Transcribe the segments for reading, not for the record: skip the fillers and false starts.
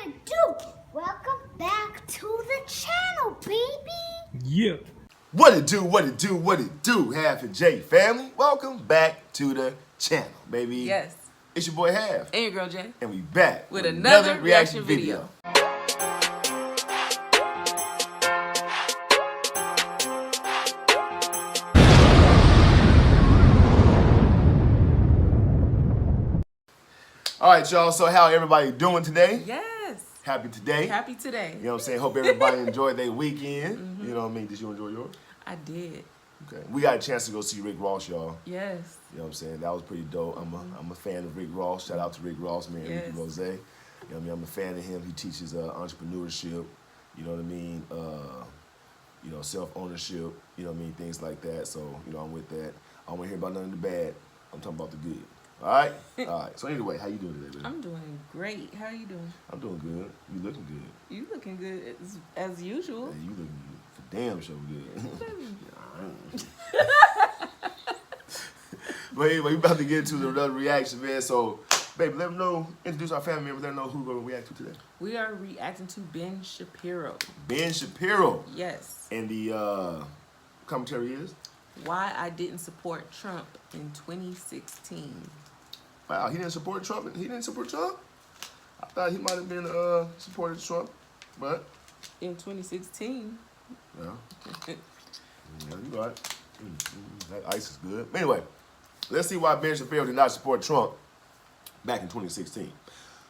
it do? Welcome back to the channel, baby. Yeah. What it do, Half and J family. Welcome back to the channel, baby. Yes. It's your boy Half. And your girl Jay. And we back With another reaction video. All right, y'all. So how everybody doing today? Yes. Happy today. Happy today. You know what I'm saying? Hope everybody enjoyed their weekend. You know what I mean? Did you enjoy yours? I did. Okay. We got a chance to go see Rick Ross, y'all. Yes. You know what I'm saying? That was pretty dope. I'm a fan of Rick Ross. Shout out to Rick Ross, man. Yes. Ricky Rose. You know what I mean? I'm a fan of him. He teaches entrepreneurship. You know what I mean? You know, self-ownership. You know what I mean? Things like that. So, you know, I'm with that. I don't want to hear about none of the bad. I'm talking about the good. All right? All right. So anyway, how you doing today, man? I'm doing great. How are you doing? I'm doing good. You looking good. You looking good as usual. Hey, you looking good. For damn sure good. But anyway, we about to get into another reaction, man. So, baby, let them know, introduce our family members, let them know who we're going to react to today. We are reacting to Ben Shapiro. Ben Shapiro. Yes. And the commentary is? Why I didn't support Trump in 2016. Wow, he didn't support Trump? He didn't support Trump? I thought he might have been supported Trump, but... In 2016. Yeah. Yeah, you right. That ice is good. Anyway, let's see why Ben Shapiro did not support Trump back in 2016.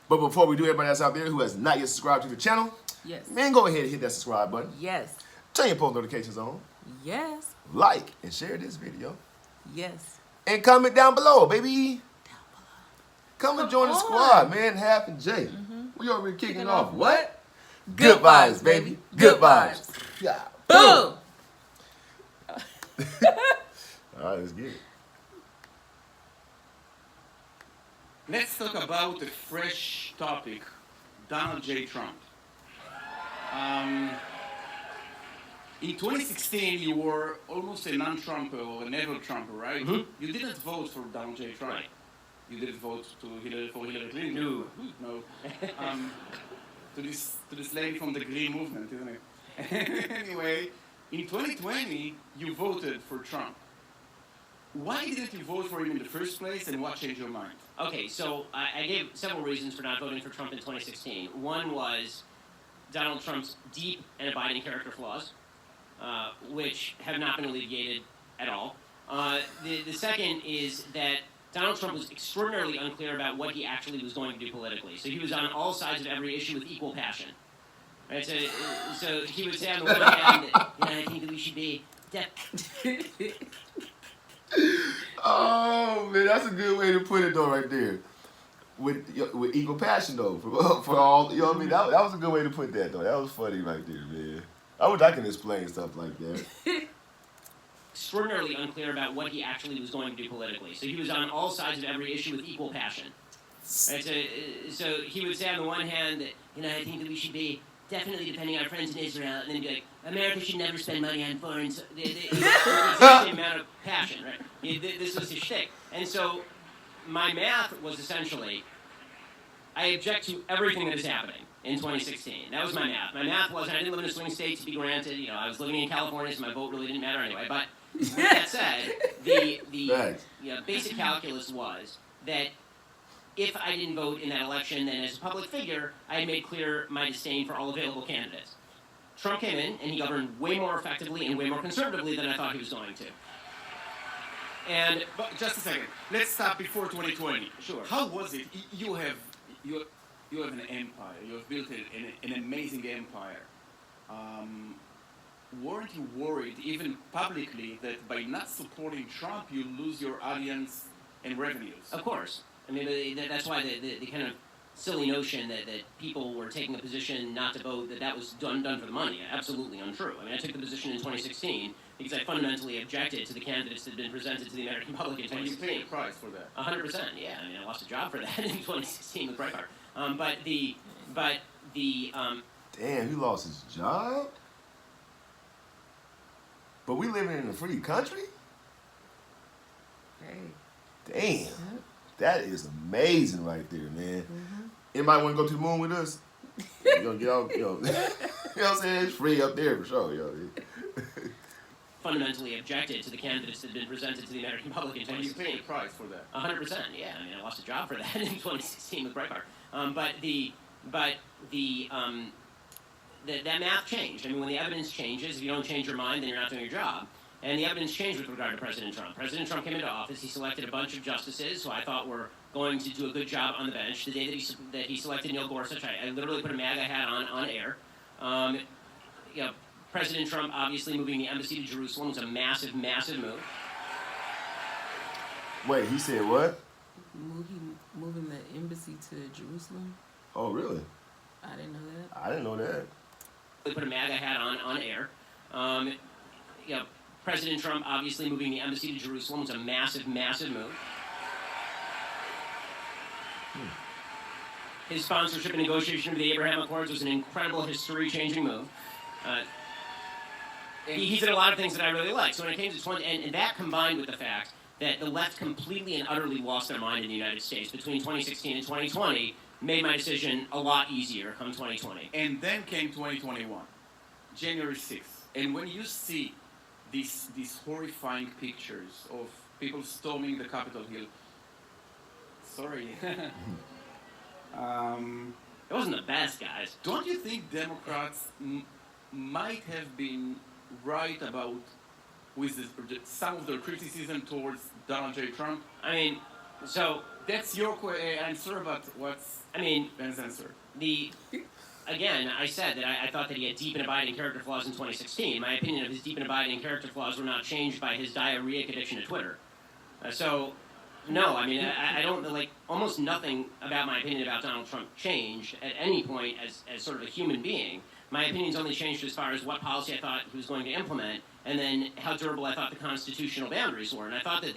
But before we do, everybody that's out there who has not yet subscribed to the channel, Yes. man, go ahead and hit that subscribe button. Yes. Turn your post notifications on. Yes. Like and share this video. Yes. And comment down below, baby. Come and join the squad, man. Half and J. We already kicking off. What? Good vibes, baby. Good vibes. Yeah. Boom! All right, let's get it. Let's talk about a fresh topic, Donald J. Trump. In 2016, you were almost a non-Trumper or a never-Trumper, right? You didn't vote for Donald J. Trump. You didn't vote for Hillary Clinton. No. To this lady from the Green Movement, isn't it? Anyway, in 2020, you voted for Trump. Why didn't you vote for him in the first place, and what changed your mind? Okay, so I gave several reasons for not voting for Trump in 2016. One was Donald Trump's deep and abiding character flaws, which have not been alleviated at all. The second is that Donald Trump was extraordinarily unclear about what he actually was going to do politically. So he was on all sides of every issue with equal passion. Right? So he would say on the one hand, I think that we should be Oh man, that's a good way to put it though, right there. With equal passion though, for all, you know what I mean. That was a good way to put that though. That was funny right there, man. I wish I can explain stuff like that. Extraordinarily unclear about what he actually was going to do politically. So he was on all sides of every issue with equal passion. Right? So he would say on the one hand that, I think that we should be definitely depending on our friends in Israel, and then be like, America should never spend money on foreign... the exact amount of passion, right? This was his shtick. And so my math was essentially, I object to everything that is happening in 2016. That was my math. My math was, I didn't live in a swing state to be granted. I was living in California, so my vote really didn't matter anyway. But with that said, the basic calculus was that if I didn't vote in that election, then as a public figure, I had made clear my disdain for all available candidates. Trump came in, and he governed way more effectively and way more conservatively than I thought he was going to. But just a second. Let's stop before 2020. Sure. How was it? You have an empire. You have built an amazing empire. Weren't you worried, even publicly, that by not supporting Trump, you lose your audience and revenues? Of course. I mean, that's why the kind of silly notion that people were taking a position not to vote, that was done for the money. Absolutely untrue. I mean, I took the position in 2016 because I fundamentally objected to the candidates that had been presented to the American public in 2016. And you paid a price for that. 100%, yeah. I mean, I lost a job for that in 2016 with Breitbart. But the Damn, he lost his job? But we living in a free country? Hey. Damn. That is amazing right there, man. Anybody want to go to the moon with us? get off, you know. You know what I'm saying? It's free up there for sure, yo. Fundamentally objected to the candidates that had been presented to the American public in And you 2016. paid a price for that. 100%, yeah. I mean, I lost a job for that in 2016 with Breitbart. That math changed. I mean, when the evidence changes, if you don't change your mind, then you're not doing your job. And the evidence changed with regard to President Trump. President Trump came into office. He selected a bunch of justices who I thought were going to do a good job on the bench. The day that he selected Neil Gorsuch, I literally put a MAGA hat on air. You know, President Trump obviously moving the embassy to Jerusalem was a massive, massive move. Wait, he said what? Moving the embassy to Jerusalem. Oh, really? I didn't know that. I didn't know that. We put a MAGA hat on air. You know, President Trump obviously moving the embassy to Jerusalem was a massive, massive move. His sponsorship and negotiation of the Abraham Accords was an incredible history-changing move. He did a lot of things that I really liked. So when it came to and that combined with the fact that the left completely and utterly lost their mind in the United States between 2016 and 2020 made my decision a lot easier come 2020. And then came 2021, January 6th. And when you see these horrifying pictures of people storming the Capitol Hill, sorry. It wasn't the best, guys. Don't you think Democrats might have been right about with some of their criticism towards Donald J. Trump? I mean, so That's your answer, but what's Ben's answer? Again, I said that I thought that he had deep and abiding character flaws in 2016. My opinion of his deep and abiding character flaws were not changed by his diarrheic addiction to Twitter. No, I mean, I don't, like, almost nothing about my opinion about Donald Trump changed at any point as sort of a human being. My opinions only changed as far as what policy I thought he was going to implement, and then how durable I thought the constitutional boundaries were. And I thought that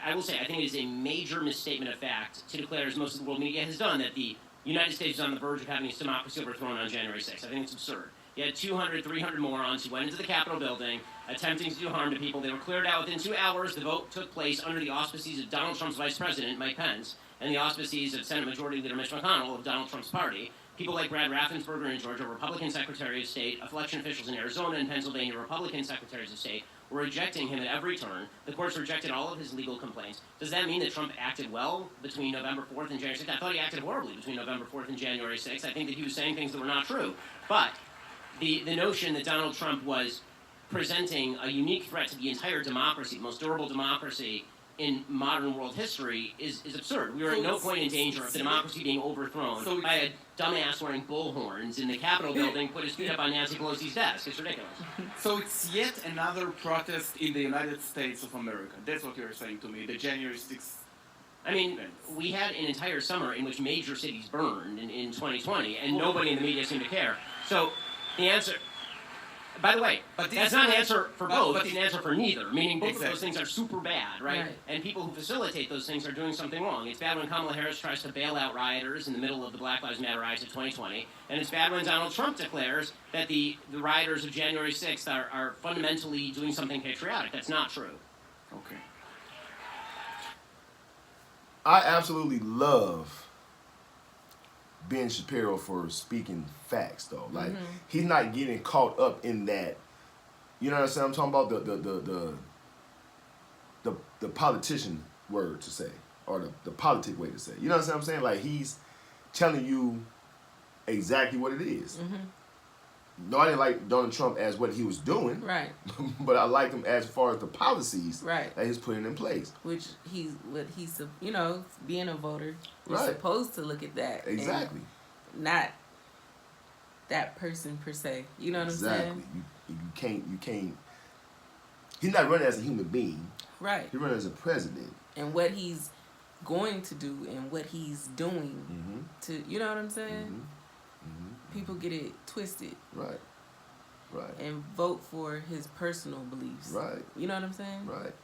I will say, I think it is a major misstatement of fact to declare, as most of the world media has done, that the United States is on the verge of having its democracy overthrown on January 6th. I think it's absurd. You had 200, 300 morons who went into the Capitol building attempting to do harm to people. They were cleared out within 2 hours. The vote took place under the auspices of Donald Trump's vice president, Mike Pence, and the auspices of Senate Majority Leader Mitch McConnell of Donald Trump's party. People like Brad Raffensperger in Georgia, Republican Secretary of State, election officials in Arizona and Pennsylvania, Republican Secretaries of State, were rejecting him at every turn. The courts rejected all of his legal complaints. Does that mean that Trump acted well between November 4th and January 6th? I thought he acted horribly between November 4th and January 6th. I think that he was saying things that were not true. But the notion that Donald Trump was presenting a unique threat to the entire democracy, the most durable democracy in modern world history, is absurd. We were at no point in danger of the democracy being overthrown by a dumbass wearing bullhorns in the Capitol building put his feet up on Nancy Pelosi's desk. It's ridiculous. So it's yet another protest in the United States of America. That's what you're saying to me, the January 6th. I mean, we had an entire summer in which major cities burned in 2020, and nobody in the media seemed to care. So the answer... By the way, that's not an answer for both, but it's an answer for neither, meaning both of those things are super bad, right? And people who facilitate those things are doing something wrong. It's bad when Kamala Harris tries to bail out rioters in the middle of the Black Lives Matter riots of 2020, and it's bad when Donald Trump declares that the rioters of January 6th are fundamentally doing something patriotic. That's not true. Okay. I absolutely love Ben Shapiro for speaking facts, though. Like, he's not getting caught up in that. You know what I'm saying? I'm talking about the politician word to say, or the politic way to say. You know what I'm saying? Like, he's telling you exactly what it is. No, I didn't like Donald Trump as what he was doing. Right. But I liked him as far as the policies Right. that he's putting in place. Which he's you know, being a voter, you're Right. supposed to look at that. and Exactly. not that person per se. You know what I'm saying? You can't. He's not running as a human being. Right. He's running as a president. And what he's going to do and what he's doing to, you know what I'm saying? People get it twisted Right. Right. and vote for his personal beliefs. Right. You know what I'm saying? Right.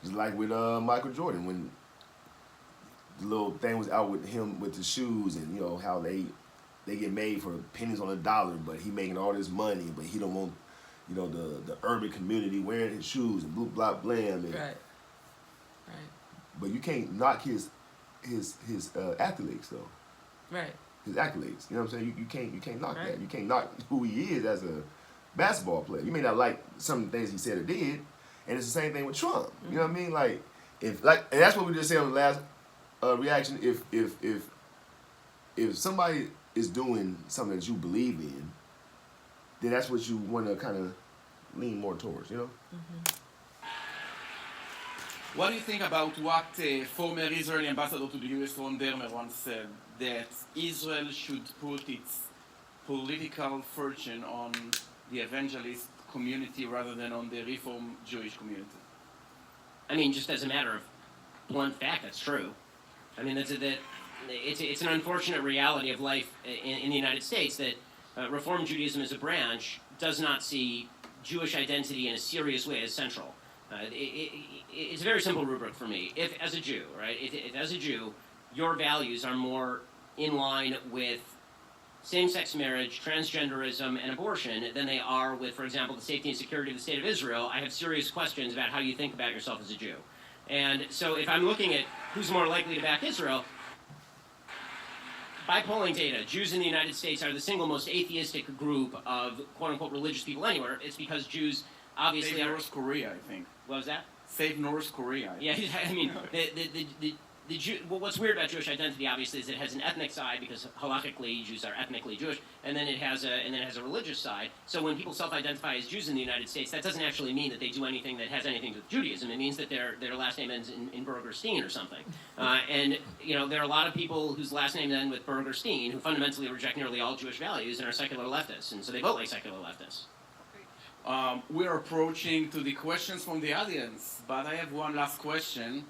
Just like with Michael Jordan, when the little thing was out with him with the shoes, and you know how they get made for pennies on a dollar, but he making all this money, but he don't want, you know, the urban community wearing his shoes and blue block blam. And, Right. But you can't knock his athletes though. Right. his accolades. You know what I'm saying? You can't knock Right. that. You can't knock who he is as a basketball player. You may not like some of the things he said or did, and it's the same thing with Trump. You know what I mean? Like and that's what we just said on the last reaction. If somebody is doing something that you believe in, then that's what you want to kind of lean more towards. You know? What do you think about what former Israeli ambassador to the US, Ron Dermer, once said, that Israel should put its political fortune on the evangelist community rather than on the Reform Jewish community? I mean, just as a matter of blunt fact, that's true. I mean, it's an unfortunate reality of life in the United States that Reform Judaism as a branch does not see Jewish identity in a serious way as central. It's a very simple rubric for me. If as a Jew, right, if as a Jew, your values are more in line with same-sex marriage, transgenderism, and abortion than they are with, for example, the safety and security of the state of Israel, I have serious questions about how you think about yourself as a Jew. And so if I'm looking at who's more likely to back Israel, by polling data, Jews in the United States are the single most atheistic group of quote-unquote religious people anywhere. It's because Jews obviously Save are... North Korea, I think. What was that? Save North Korea. Yeah, I mean, the Jew, well, what's weird about Jewish identity, obviously, is it has an ethnic side because halakhically Jews are ethnically Jewish, and then it has a religious side. So when people self-identify as Jews in the United States, that doesn't actually mean that they do anything that has anything to do with Judaism. It means that their last name ends in Berger-Steen or something. And you know, there are a lot of people whose last name ends with Berger-Steen who fundamentally reject nearly all Jewish values and are secular leftists, and so they vote like secular leftists. We're approaching to the questions from the audience, but I have one last question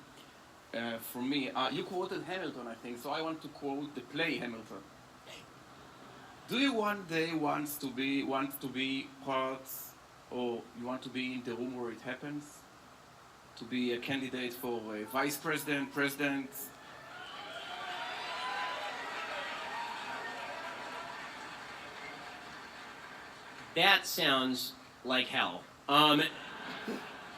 from me. You quoted Hamilton, I think, so I want to quote the play Hamilton. Do you one day want to be part, or you want to be in the room where it happens? To be a candidate for a vice president, president? That sounds like hell.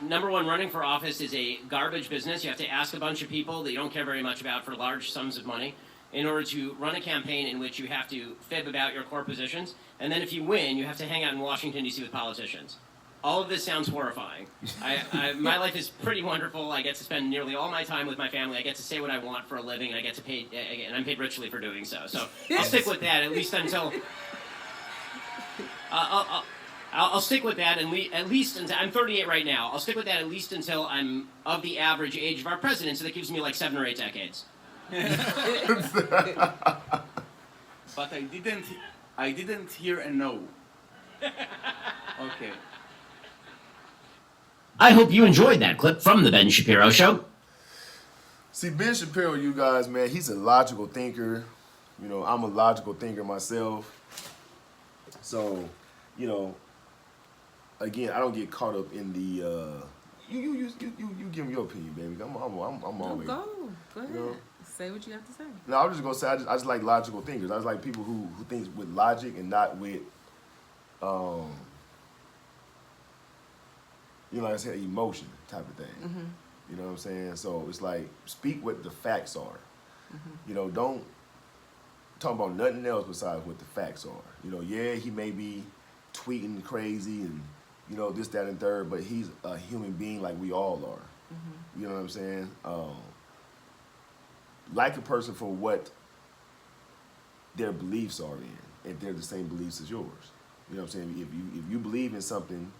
Number one, running for office is a garbage business. You have to ask a bunch of people that you don't care very much about for large sums of money in order to run a campaign in which you have to fib about your core positions. And then if you win, you have to hang out in Washington, D.C. with politicians. All of this sounds horrifying. My life is pretty wonderful. I get to spend nearly all my time with my family. I get to say what I want for a living, and I get to pay, and I'm paid richly for doing so. So I'll stick with that at least until... I'll stick with that at least until I'm 38 right now. I'll stick with that at least until I'm of the average age of our president, so that gives me like 7 or 8 decades. But I didn't hear a no. Okay. I hope you enjoyed that clip from the Ben Shapiro Show. See, Ben Shapiro, you guys, man, he's a logical thinker. You know, I'm a logical thinker myself. So, you know, again, I don't get caught up in the. You give me your opinion, baby. I'm always. Go ahead. You know? Say what you have to say. No, I was just gonna say I just like logical thinkers. I just like people who think with logic and not with, you know, like I said, emotion type of thing. Mm-hmm. You know what I'm saying? So it's like speak what the facts are. Mm-hmm. You know, don't talk about nothing else besides what the facts are. You know, yeah, he may be tweeting crazy and, you know, this, that, and third, but he's a human being like we all are. Mm-hmm. You know what I'm saying? Like a person for what their beliefs are in, if they're the same beliefs as yours. You know what I'm saying? If you believe in something,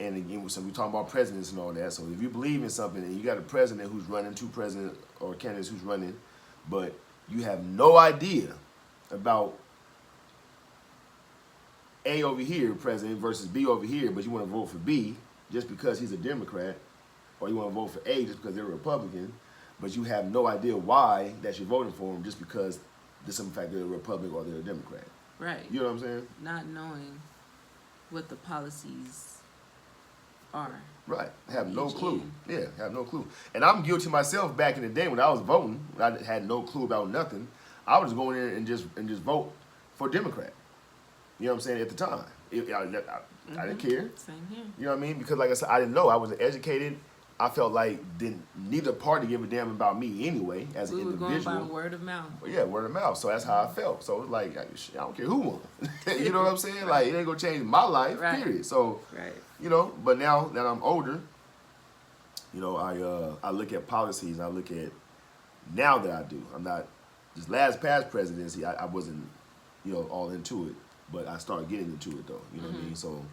and again, so we're talking about presidents and all that, so if you believe in something and you got a president who's running, 2 presidents or candidates who's running, but you have no idea about A over here, president, versus B over here, but you want to vote for B just because he's a Democrat, or you want to vote for A just because they're a Republican, but you have no idea why that you're voting for them just because the simple fact they're a Republican or they're a Democrat. Right. You know what I'm saying? Not knowing what the policies are. Right. Have no clue. Yeah, have no clue. And I'm guilty myself back in the day when I was voting, when I had no clue about nothing. I was going in and just vote for Democrat. You know what I'm saying? At the time. I didn't care. Same here. You know what I mean? Because like I said, I didn't know. I was an educated I felt like neither party give a damn about me anyway as an We were individual. going by word of mouth. But yeah, word of mouth. So that's how I felt. So it's like I don't care who won. You know what I'm saying? Like it ain't gonna change my life. Right. Period. So Right. you know, but now that I'm older, you know, I look at policies. I look at now that I do. I'm not this past presidency. I wasn't, you know, all into it, but I started getting into it though. You know what I mean? So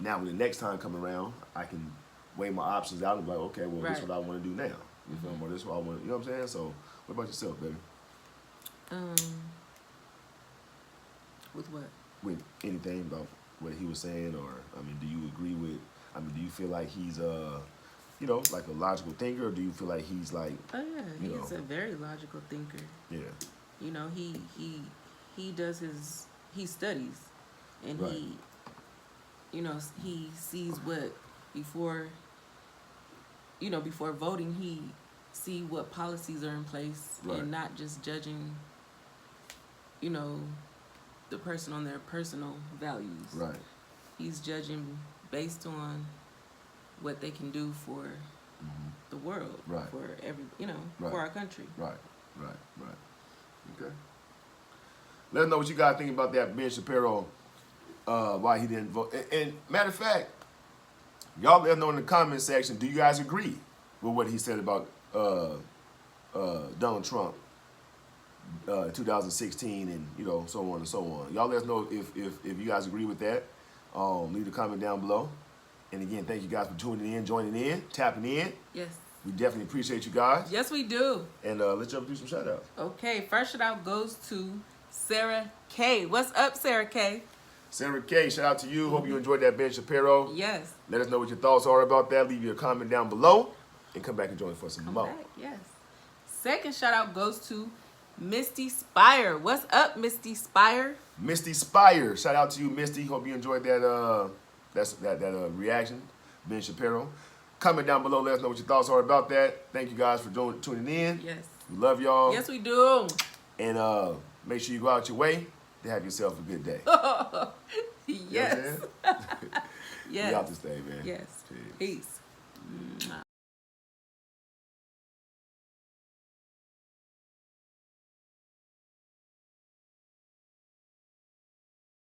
now when the next time come around, I can weigh my options out and be like, okay, well, this is what I want to do now. You feel me? Or this is what I want. You know what I'm saying? So what about yourself, baby? With what? With anything about what he was saying, or I mean, do you agree with? I mean, do you feel like he's you know, like a logical thinker, or do you feel like he's like? Oh yeah, you he's know, a very logical thinker. Yeah. You know, he does he studies, and Right. he, you know, he sees what before voting, he see what policies are in place, Right. and not just judging, you know, the person on their personal values. Right. He's judging based on what they can do for the world, Right. for every, you know, Right. for our country. Right. Okay. Let us know what you guys think about that Ben Shapiro, why he didn't vote. And matter of fact, y'all let us know in the comment section, do you guys agree with what he said about Donald Trump 2016 and, you know, so on and so on. Y'all let us know if you guys agree with that. Leave a comment down below. And again, thank you guys for tuning in, joining in, tapping in. Yes. We definitely appreciate you guys. Yes, we do. And let's jump through some shout outs. Okay, first shout out goes to Sarah K. What's up, Sarah K? Sarah K, shout out to you. Hope you enjoyed that Ben Shapiro. Yes. Let us know what your thoughts are about that. Leave your comment down below and come back and join us for some Come more. back, yes. Second shout out goes to Misty Spire. What's up, Misty Spire? Misty Spire, shout out to you, Misty. Hope you enjoyed that that reaction, Ben Shapiro. Comment down below. Let us know what your thoughts are about that. Thank you guys for tuning in. Yes. We love y'all. Yes, we do. And make sure you go out your way to have yourself a good day. Yes. You know what I'm saying? Yes. We out this day, man. Yes. Cheers. Peace.